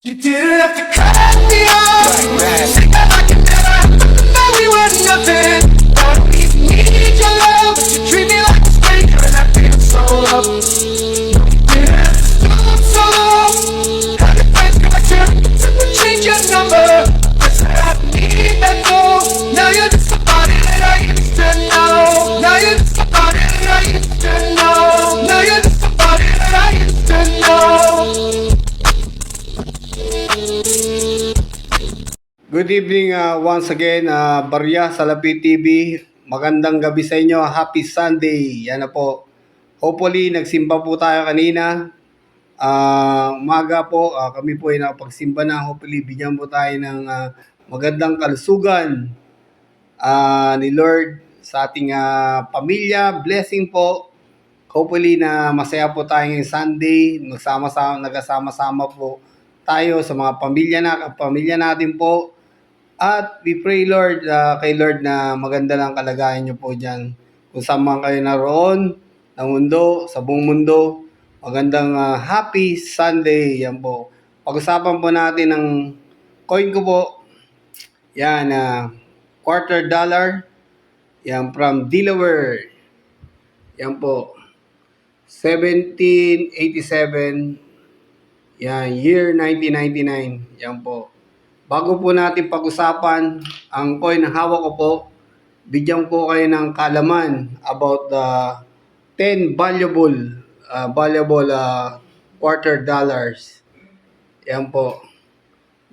You didn't have to cut me off. Say that like it never happened, that we were nothing. I don't even need your love, but you treat me like a stranger, and I feel so loved. You didn't have to stop so long. Had your friends got you, change your number. Guess I don't need that though. Now you're just somebody that I used to know. Now you're just somebody that I used to know. Now you're just somebody that I used to know. Good evening once again, Barya Salapi TV. Magandang gabi sa inyo. Happy Sunday. Yan na po. Hopefully, nagsimba po tayo kanina. Umaga po, kami po ay nakapagsimba na. Hopefully, bigyan po tayo ng magandang kalusugan ni Lord sa ating pamilya. Blessing po. Hopefully na masaya po tayo ngayong Sunday. Nagsama-sama po tayo sa mga pamilya natin po. At we pray, Lord, kay Lord na maganda lang kalagayan niyo po dyan. Kung saan man kayo naroon, ng mundo, sa buong mundo, magandang happy Sunday. Yan po. Pag-usapan po natin ng coin ko po. Yan, quarter dollar. Yan, from Delaware. Yan po. 1787. Yan, year 1999. Yan po. Bago po natin pag-usapan ang coin na hawak ko po, bigyan po kayo ng kaalaman about the 10 valuable quarter dollars. Yan po.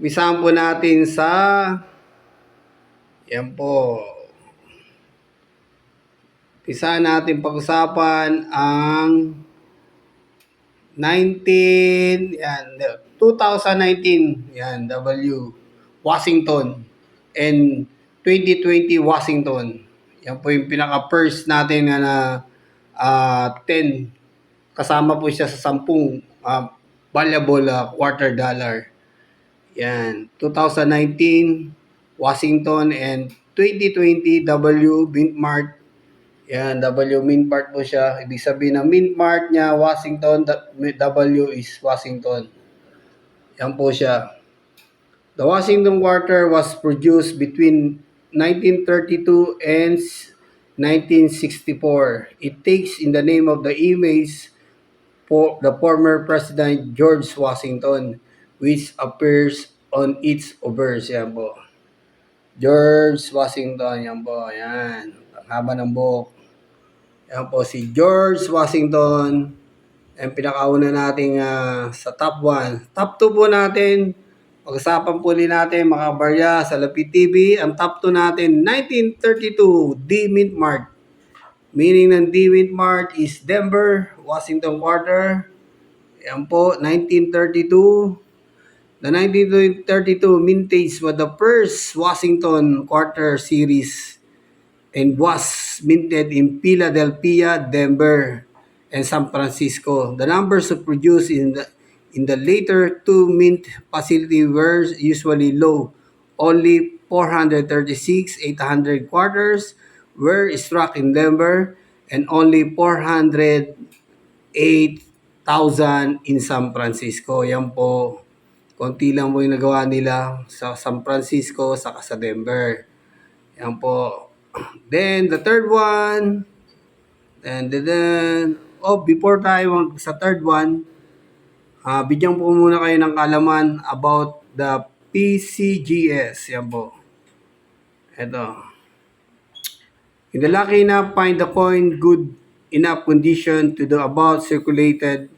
Umpisahan po natin sa yan po. Umpisahan natin pag-usapan ang 2019, yan, Washington, and 2020 Washington. Yan po yung pinaka-first natin na 10. Kasama po siya sa 10 valuable quarter dollar. Yan, 2019 Washington and 2020 W Mint Mart. Yan, W Mint Mart po siya. Ibig sabihin na Mint Mart niya Washington, W is Washington. Yan po siya. The Washington Quarter was produced between 1932 and 1964. It takes in the name of the image for the former President George Washington, which appears on its obverse. Yan po. George Washington. Yan po. Yan. Ang haba ng buhok. Yan po si George Washington. Ang pinakauna nating sa top 1. Top 2 po natin. Pag-usapan po natin mga barya sa Lapid TV. Ang top 2 natin, 1932 D Mint Mart. Meaning ng D Mint Mart is Denver, Washington Quarter. Yan po, 1932. The 1932 mintage was the first Washington Quarter series and was minted in Philadelphia, Denver, and San Francisco. The numbers produced in the later two mint facility were usually low. Only 436, 800 quarters were struck in Denver and only 408,000 in San Francisco. Yan po. Konti lang po yung nagawa nila sa San Francisco saka sa Denver. Yan po. Then the third one, and then before tayo sa third one, bigyan po muna kayo ng kaalaman about the PCGS. Yan po. Ito. In the lucky enough, find the coin good enough condition to the about circulated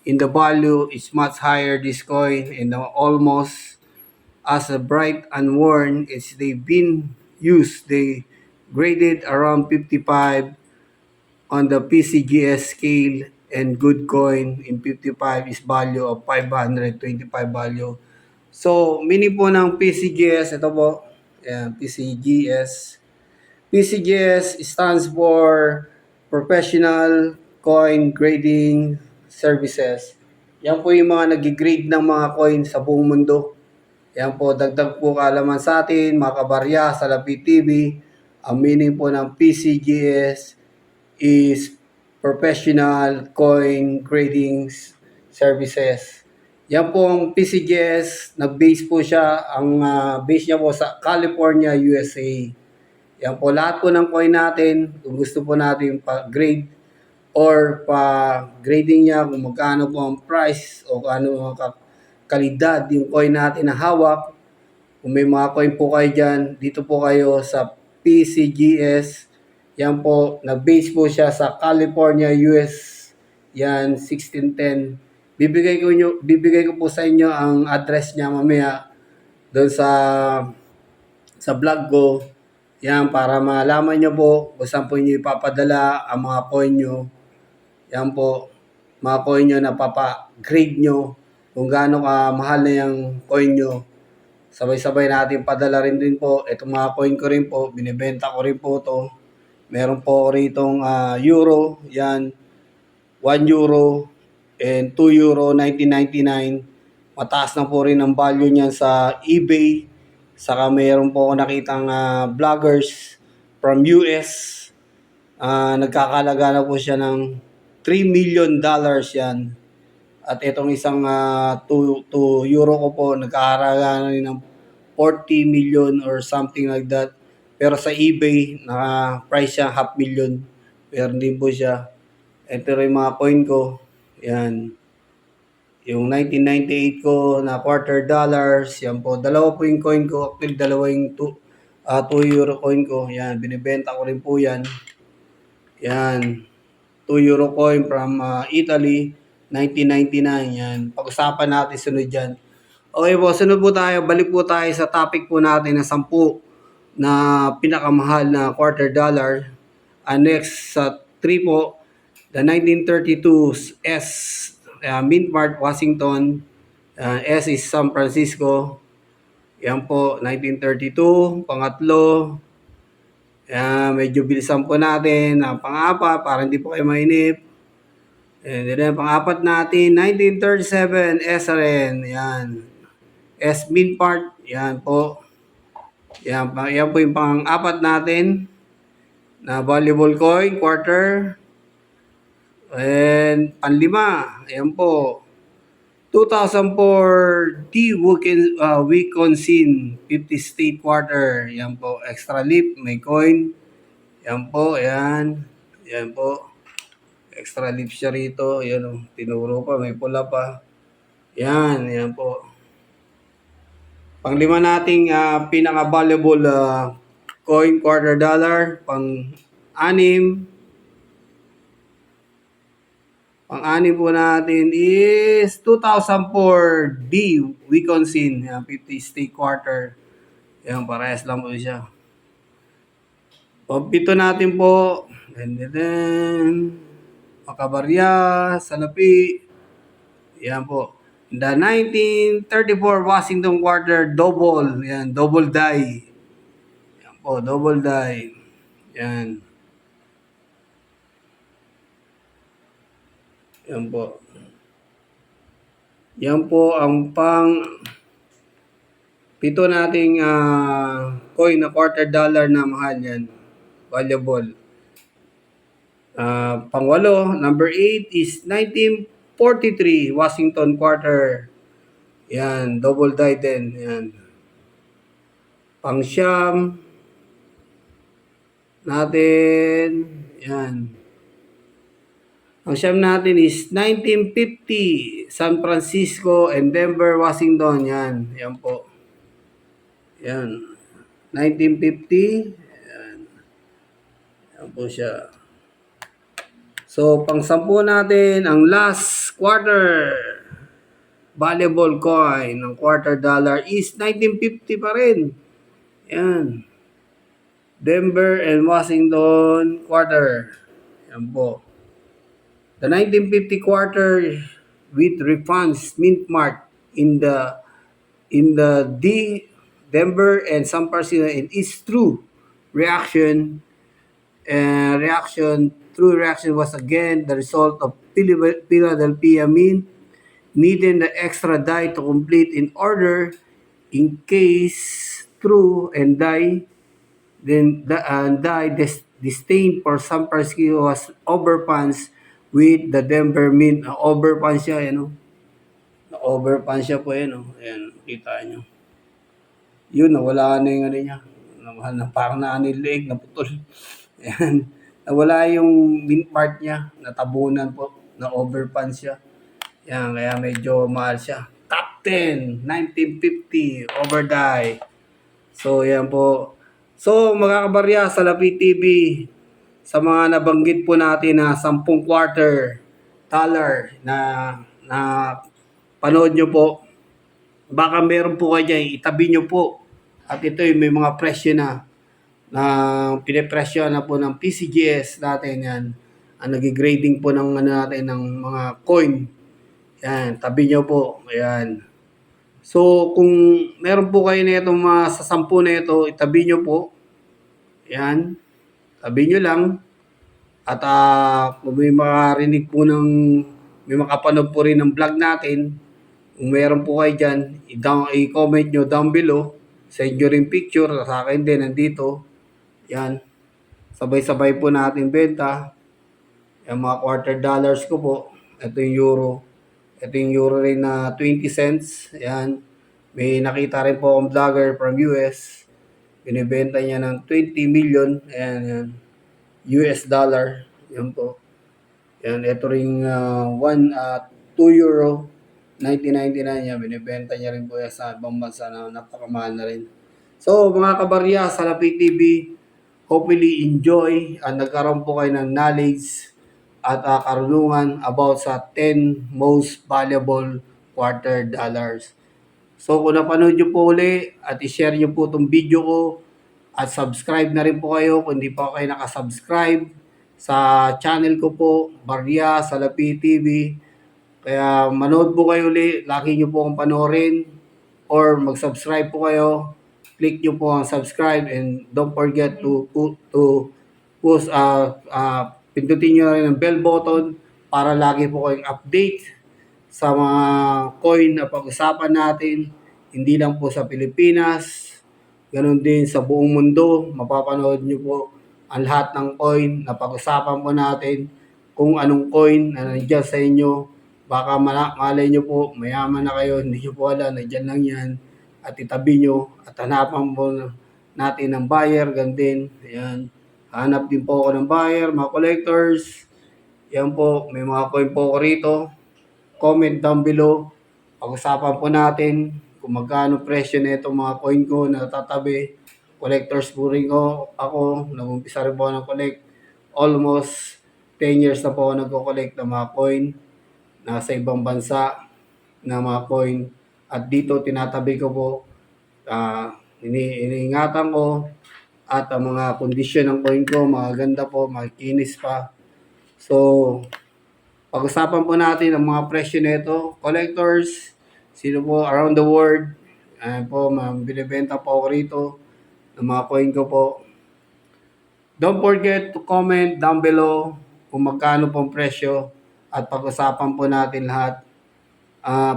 in the value is much higher this coin and almost as bright and worn as they've been used. They graded around 55 on the PCGS scale and good coin in 55 is value of 525 value. So, meaning po ng PCGS, ito po, ayan, PCGS. PCGS stands for Professional Coin Grading Services. Yan po yung mga nag-grade ng mga coin sa buong mundo. Yan po, dagdag po kaalaman sa atin, mga kabarya, sa Lapid TV. Ang meaning po ng PCGS is Professional Coin Grading Services. Yan po ang PCGS, nag-base po siya, ang base niya po sa California, USA. Yan po, lahat po ng coin natin, kung gusto po natin pa-grade or pa-grading niya, kung magkano po ang price o kung ano ang kalidad yung coin natin na hawak. Kung may mga coin po kayo dyan, dito po kayo sa PCGS. Yan po, nag-base po siya sa California, US. Yan, 1610. Bibigay ko po sa inyo ang address niya mamaya doon sa vlog ko. Yan, para malaman nyo po kung saan po nyo ipapadala ang mga coin nyo. Yan po, mga coin nyo na papa-grade nyo kung gaano ka mahal na yung coin nyo. Sabay-sabay natin padala rin din po. Itong mga coin ko rin po, binibenta ko rin po to. Meron po ritong euro, yan, 1 euro and 2 euro 1999. Mataas na po rin ang value niyan sa eBay. Saka meron po ako nakitang vloggers from US. Nagkakalaga na po siya ng $3 million yan. At itong isang 2 euro ko po, nagkakaraga na rin ng 40 million or something like that. Pero sa eBay, naka-price siya $500,000. Pero din po siya. Ito rin mga coin ko. Yan. Yung 1998 ko na $quarter. Yan po. Dalawa po yung coin ko. Actually, dalawa yung 2 euro coin ko. Yan. Binibenta ko rin po yan. Yan. 2 euro coin from Italy. 1999. Yan. Pag-usapan natin sunod dyan. Okay po, sunod po tayo. Balik po tayo sa topic po natin na 10 na pinakamahal na $quarter. Next sa 3 po, the 1932 S, Mint Mart, Washington. S is San Francisco. Yan po, 1932. Pangatlo, medyo bilisan po natin. Pang-apat, para hindi po kayo mainip. And then, pang-apat natin, 1937, S rin. Yan. S Mint Mart. Yan po. Yan po yung pang-apat natin na valuable coin, $quarter. And panlima, ayan po, 2004 Wisconsin 50 state $quarter. Yan po, extra leaf, may coin. Yan po, ayan. Yan po. Extra leaf siya rito. Yan o, tinuro pa, may pula pa. Yan, yan po. Panglima nating pinaka-valuable coin, $quarter. Pang-anim po natin is 2004 D, Wisconsin, 50 state $quarter. Yan, parehas lang po siya. Pito natin po, and then, Makabarya, Salapi, yan po. The 1934 Washington $quarter double, yan, double die. Yan po, double die. Yan. Yan po. Yan po ang pito nating coin na $quarter na mahal yan. Valuable. Pangwalo, number 8 is 1943 Washington $quarter. Yan, double die din. Yan. Pangsyam natin, yan. Ang siyam natin is 1950 San Francisco and Denver, Washington. Yan, yan po. Yan. 1950. Yan. Yan po siya. So, pang-10 natin, ang last quarter valuable coin ng $quarter is 1950 pa rin. Yan. Denver and Washington $quarter. Yan po. The 1950 $quarter with refunds Mint Mart in the Denver and San Francisco, it is true reaction. True reaction was again the result of Philadelphia Mint needing the extra die to complete in order in case true and die. Then die disdain for San Francisco was overpunch with the Denver Mint. Overpunch siya, Na-overpan siya po yan. Oh. Ayan, kita nyo. Yun, nawala na yung ano niya. Parang yung leeg, naputol. Ayan. Nawala yung min part niya. Natabunan po. Na-overpan siya. Ayan, kaya medyo mahal siya. Top 10, 1950, overdye. So, yan po. So, mga kabarya, sa Lapid TV, sa mga nabanggit po natin na 10 quarter dollar na panood nyo po, baka meron po kayo dyan, itabi nyo po. At ito may mga presyo na pinipresyo na po ng PCGS natin yan. Ang nagigrading po ng ano natin ng mga coin. Yan, tabi nyo po. Ayan. So, kung meron po kayo na itong mga sa 10 na ito, itabi nyo po. Yan. Tabi nyo lang. At kung may makarinig po may makapanood po rin ng vlog natin, kung meron po kayo dyan, i-comment nyo down below. Send nyo rin picture. Sa akin din, nandito. Yan. Sabay-sabay po natin benta. Yung mga quarter dollars ko po. Ito yung euro. Ito yung euro rin na 20 cents. Yan. May nakita rin po akong vlogger from US. Binibenta niya ng 20 million. Ayan, yan. US dollar. Yan po. Yan. Ito rin 2 euro. 1999 yan. Binibenta niya rin po yan sa ibang bansa na napakamahal na rin. So, mga kabarya, sa Lapid TV, hopefully enjoy at nagkaroon po kayo ng knowledge at karunungan about sa 10 most valuable quarter dollars. So kung napanood nyo po uli at i-share nyo po itong video ko at subscribe na rin po kayo kung hindi pa kayo nakasubscribe sa channel ko po, Barya sa Lapid TV. Kaya manood po kayo uli, laki nyo po akong panoorin or mag-subscribe po kayo. Click nyo po ang subscribe and don't forget to push pindutin nyo rin ang bell button para lagi po kayong update sa mga coin na pag-usapan natin. Hindi lang po sa Pilipinas, ganun din sa buong mundo. Mapapanood nyo po ang lahat ng coin na pag-usapan po natin. Kung anong coin na nandiyan sa inyo, baka malay nyo po, mayaman na kayo, hindi nyo po alam, nandiyan lang yan. At itabi nyo at hanapan po natin ng buyer, ganun din. Ayan. Hanap din po ako ng buyer, mga collectors. Yan po, may mga coin po ako rito. Comment down below. Pag-usapan po natin kung magkano presyo na itong mga coin ko na natatabi. Collectors po rin ako. Nag-umpisa rin po ako ng-collect. Almost 10 years na po ako nag-collect ng mga coin nasa ibang bansa na mga coin. At dito tinatabi ko po. Iniingatan ko. At ang mga kondisyon ng coin ko, maganda po, makikinis pa. So, pag-usapan po natin ang mga presyo nito. Collectors, sino po around the world, ayan po, binibenta po ako rito ng mga coin ko po. Don't forget to comment down below kung magkano pong presyo at pag-usapan po natin lahat.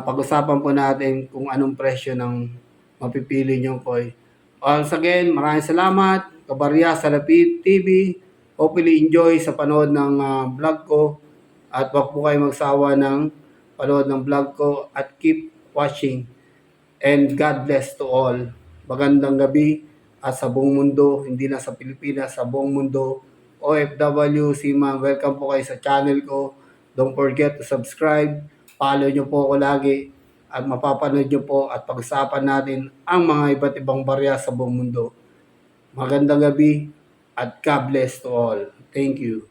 Pag-usapan po natin kung anong presyo ng mapipili niyong coin. Once again, maraming salamat. Kabarya sa Lapid TV. Hopefully enjoy sa panood ng vlog ko. At wag po kayo magsawa ng panood ng vlog ko. At keep watching. And God bless to all. Magandang gabi at sa buong mundo. Hindi na sa Pilipinas, sa buong mundo. OFW, Seaman, welcome po kayo sa channel ko. Don't forget to subscribe. Follow nyo po ako lagi. At mapapanood nyo po at pag-usapan natin ang mga iba't ibang barya sa buong mundo. Magandang gabi at God bless to all. Thank you.